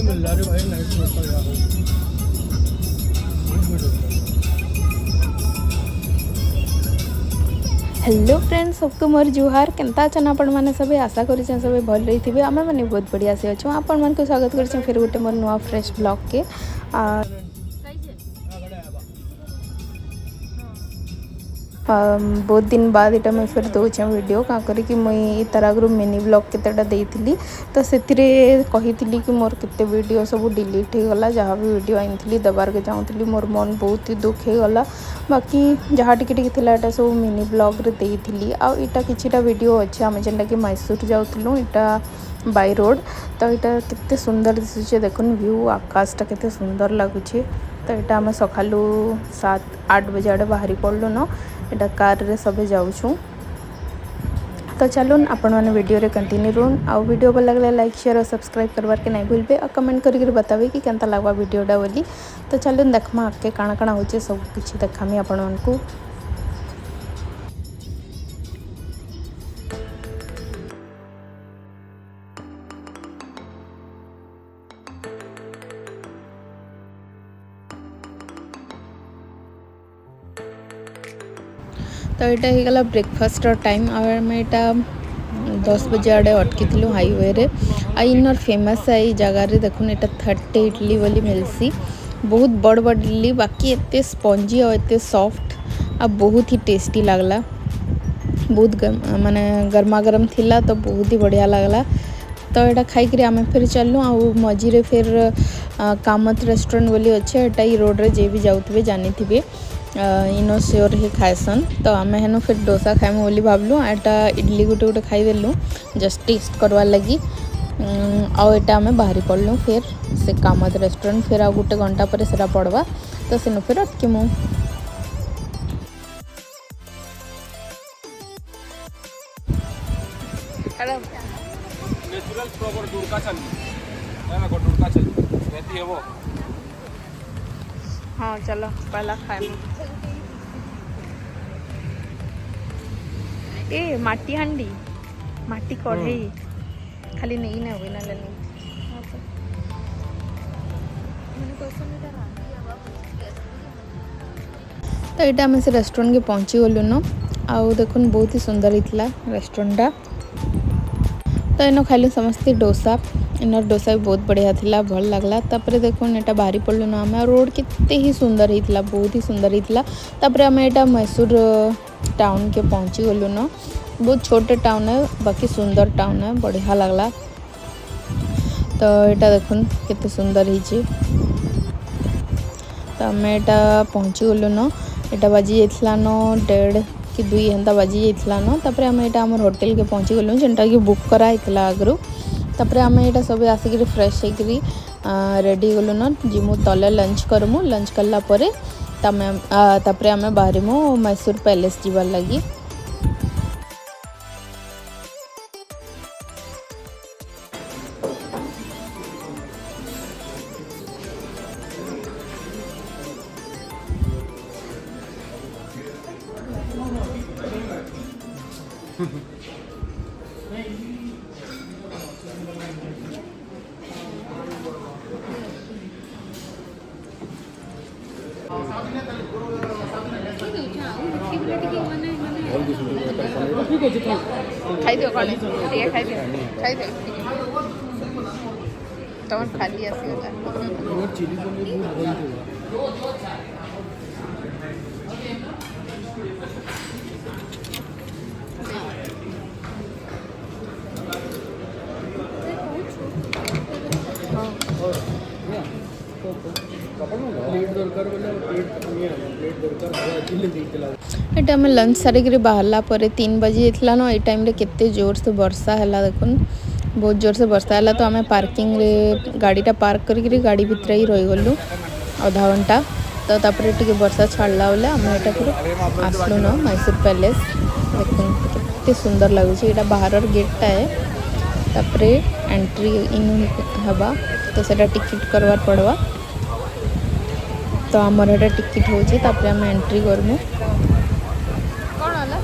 मिल रहा है भाई नाइट में तो यार हेलो फ्रेंड्स सबको मोर जुहार केनता अचन आपण मैंने सब आशा कर सब भल रही थे आम मैंने बहुत बढ़िया से अच्छे आपण मन को स्वागत कर फिर गोटे मोर नुआ फ्रेश ब्लॉग के बहुत दिन बाद इटा मैं फिर दूचे वीडियो क्या करी मुई तार आगु मिनी ब्लॉग केतेटा देती तो से कही कि मोर केते वीडियो सब डिलीट हो गला जहाँ भी वीडियो आई देवार के चाहूली मोर मन बहुत ही दुख हो गला बाकी जहाँ टिके थिला सब मिनी ब्लॉग रे देती आउ इटा किछिटा वीडियो अच्छे आम जेनटा कि मैसूर जाऊँ इटा बाय रोड तो यहाँ केते सुंदर दिशे देखुन व्यू आकाशटा केते सुंदर लगुच तो यहाँ आम सका 7-8 बजे आड़े बाहरी पड़लु न यहाँ कार रे सब जाऊँ तो चलून आपण मैंने वीडियो रे कंटिन्यू रोन आउ वीडियो भल लगे लाइक शेयर और सब्सक्राइब करवार के नहीं भूलबे और कमेंट करके बतावे कि केनता लागवा वीडियोटा बोली तो चलून देखमा आगे काଣା काଣା होचे सब किछि देखामी आपण मानकू। तो यहाँ हो गला ब्रेकफास्ट टाइम आम यहाँ 10 बजे आड़े अटकी हाईवे रे इनर फेमस है ये जगार देखुन यहाँ 30 इडली बोली मिलसी बहुत बड़ बड़ इडली बाकी एते स्पंजी और एते सॉफ्ट आ बहुत ही टेस्टी लगला बहुत माने गर्मा गर्म थिला तो बहुत ही बढ़िया लगला तो यहाँ खाई आम फिर चलू आ मझीरे फिर कामत रेस्टोरेंट बोली अच्छे यहाँ ये रोड रे जे भी जाऊे जानी थे इनो श्योर ही खाएसन तो आम हेन फिर डोसा खाएमु बोली भावलु यहाँ इडली गोटे गोटे खाईदेलु जस्ट टेस्ट करवार लगी आउ यहाँ आम बाहरी पड़लु फिर से कामत रेस्टोरेंट फिर आ गोटे घंटा पर सेटा पड़वा तो सेनु फिर अटकीमु। नेचुरल प्रॉपर डुरका चली है ना को डुरका चली रहती है वो। हाँ चलो पहला खाए ए माटी हांडी माटी कढ़ई खाली नहीं ना हुए ना लेनी तो यहाँ आम से रेस्टोरेंट के पहुँची गलु न आउ देखुन बहुत ही सुंदर होता रेस्टोरेंटा तो इन खाइलु समस्ते डोसा इनर डोसा भी बहुत बढ़िया थिला भल लगला तापर देखुन यहाँ बाहरी पड़लु न आम रोड केते ही सुंदर होता बहुत ही सुंदर होता तापर आम यहाँ मैसूर टाउन के पहुँची गलु न बहुत छोटे टाउन है बाकी सुंदर टाउन है बढ़िया लगला तो यहाँ देखुन केते सुंदर होइछि तो आम यहाँ पहुँची गलु न यहाँ बाजी जाइथिला न 1:30 कि 2 एंता बाजी जाइथिला न तापर आम यहाँ आम होटल के पहुँची गलु जेनटा कि बुक कराइथिला आगरू तापर आम यहाँ सब आसिक फ्रेश होकरी रेडी गलु न जिमु तले लंच करमु लंच कला परे तापर आम बाहरीमु मैसूर पैलेस जीवार लगी। खाई दियो खाली खाई दियो तुम खाली आसीगला चिली पनीर बहुत भल यहाँ आम लंच सारिक बाहरला 3 बजे जाइथिला न ये टाइम रे केते जोर से वर्षा है देखुन बहुत जोर से वर्षा है तो आम पार्किंग रे गाड़ीटा पार्क करके गाड़ी भितर ही रही गलु आधा घंटा तो तापर टिके वर्षा छाड़ला बेले आम यहाँ फिर आसलु न मैसूर पैलेस देखुन केते सुंदर लगुच यहाँ बाहर गेटटा है तापर एंट्री इन हवा तो सेटा टिकट करवार पड़वा तो आमर यहाँ टिकट होची आम एंट्री करमु कौन होला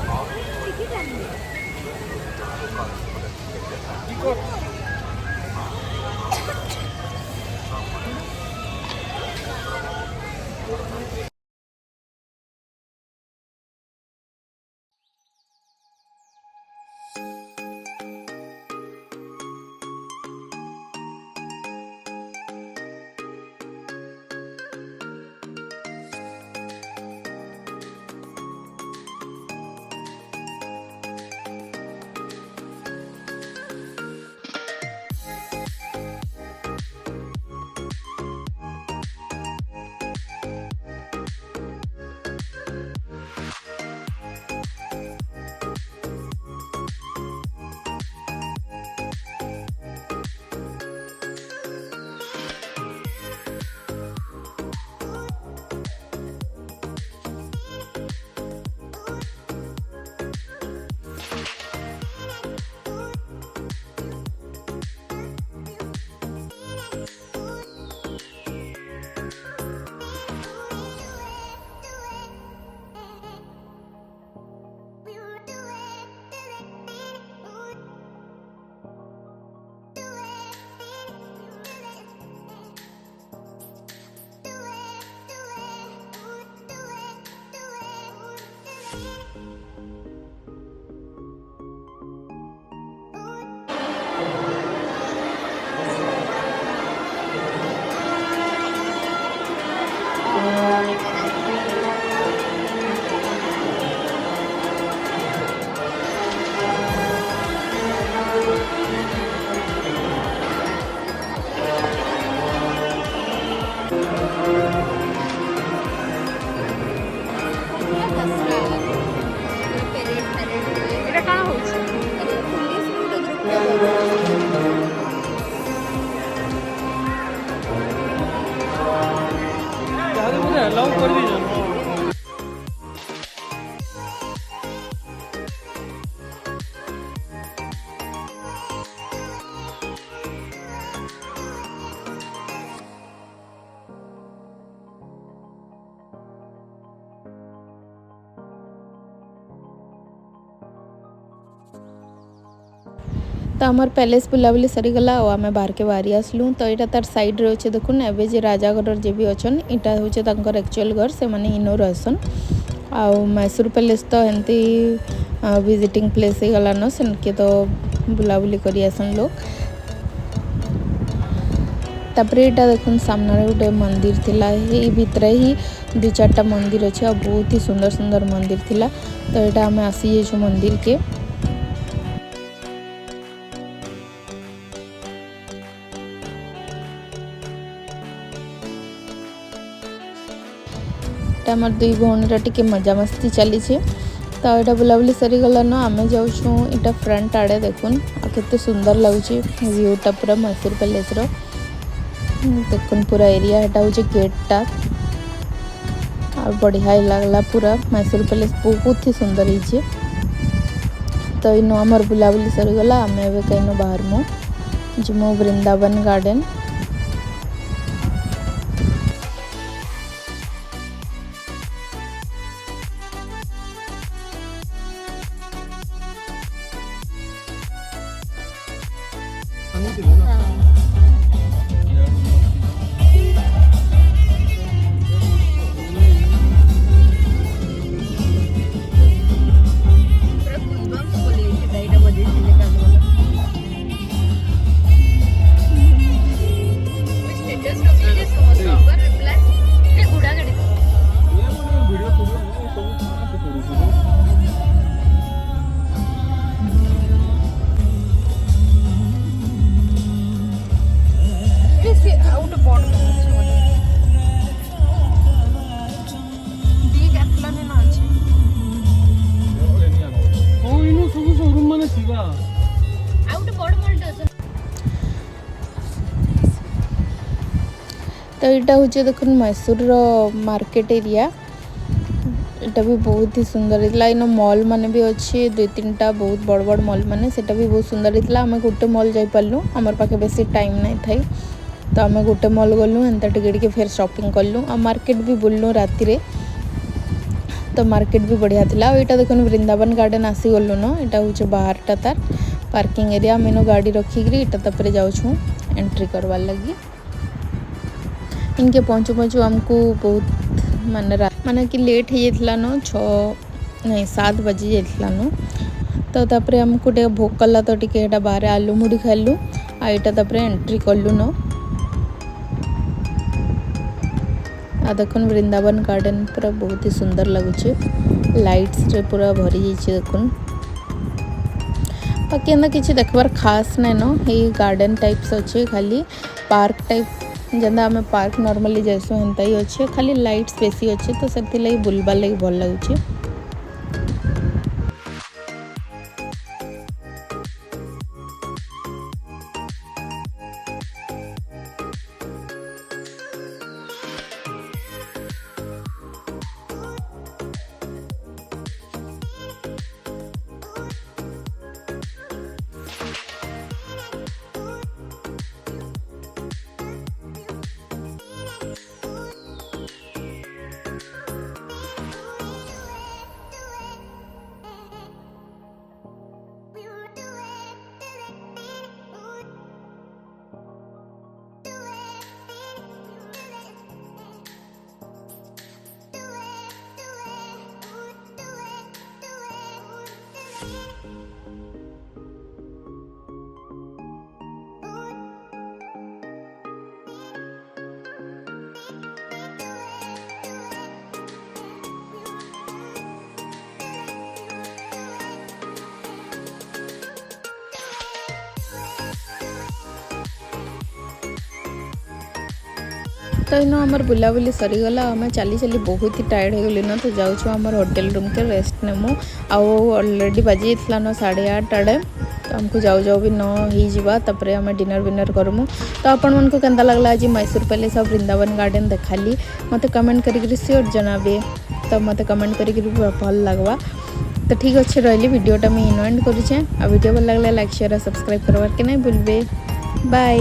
এটা কাଣା হচ্ছে लव कर दीजिए। तो आमर पैलेस बुलाबुली सरीगला और आम बाहर के बाहरी आसलु। तो यहाँ तार साइड रे अच्छे देखुन एवं जे राजा घर जे भी अच्छन इटा हूँ एक्चुअल घर से मैंने इनो रहसन। आ मैसूर पैलेस तो एमती विजिटिंग प्लेस ही गलान से तो बुलाबुली करी आसन लोग। तापरे यहाँ देखुन सामने गोटे मंदिर थिला ये भितर ही 2-4टा मंदिर अच्छे और बहुत ही सुंदर सुंदर मंदिर थिला। तो यहाँ आम आसी जाइछु मंदिर के। आमर दुई भौणीर टिके मजा मस्ती चली। तो यहाँ बुलाबुली सरीगला न आम जाऊँ इटा फ्रंट आड़े देखुन केते सुंदर लगुच व्यूटा पूरा मैसूर पैलेस रो देखुन पूरा एरिया एटा हूँ गेटटा और बढ़िया लगला पूरा मैसूर पैलेस बहुत ही सुंदर है। तो इन आमर बुलाबुली सरीगला आम एवं कहीं बाहर मु जिमो वृंदावन गार्डन। तो यहाँ हूँ देख मैसूर मार्केट एरिया यहाँ भी बहुत ही सुंदर है। इन मॉल माने भी अच्छे 2-3टा बहुत बड़ बड़ मॉल माने सेटा भी बहुत सुंदर है। आम गोटे मॉल जापारू आमर पाखे बेसी टाइम नहीं थाई तो आम गोटे मॉल गलु एंता टिके फिर शॉपिंग कलु आ मार्केट भी बुलनु राति रे। तो मार्केट भी बढ़िया थिला। यहाँ देख वृंदावन गार्डन आसी गलु न यहाँ हूँ बाहरटा तार पार्किंग एरिया आम इन गाड़ी रखिकी इटा जाऊँ एंट्री करवार लगी। इनके पहुँचू पहुँचू आमको बहुत माने कि लेट हो जाता न 7 बजी जाता न। तो तापरे आमको टे भोक कला तो टिके बाहर आलू मुढ़ी खाइलु आ यहाँ तापरे एंट्री कलु न। आ देखुन वृंदावन गार्डन पूरा बहुत ही सुंदर लगुचे लाइट्स रे पूरा भरी जाइए देखुन। बाकी एंता किसी देखबार खास नहीं न ये गार्डन टाइप्स अच्छे खाली पार्क टाइप जहाँ आम पार्क नॉर्मली जैसु हेन्ता ही अच्छे खाली लाइट्स बेसी अच्छे तो से बुलबार लगी भल लगुचे। तो इन आमर बुलाबुली सरीगला आम चली चली बहुत ही टायर्ड हो गली ना तो जाऊँ आम होटेल रूम के रेस्ट नेमु ऑलरेडी बाजी न 8:30 आड़े तो आमको जाऊ जाऊ भी 9 हो आम डिनर विनर करमु। तो आपण मन को केंदा लगला आज मैसूर पैलेस और वृंदावन गार्डन देखाली मते कमेंट करी श्योर जनाबे। तो मते कमेंट करी भल लगवा। तो ठीक अच्छे रही वीडियोटा मुझे एंड करुचे। आ वीडियो भल लगला लाइक शेयर और सब्सक्राइब करवार के नहीं भूलबे। बाय।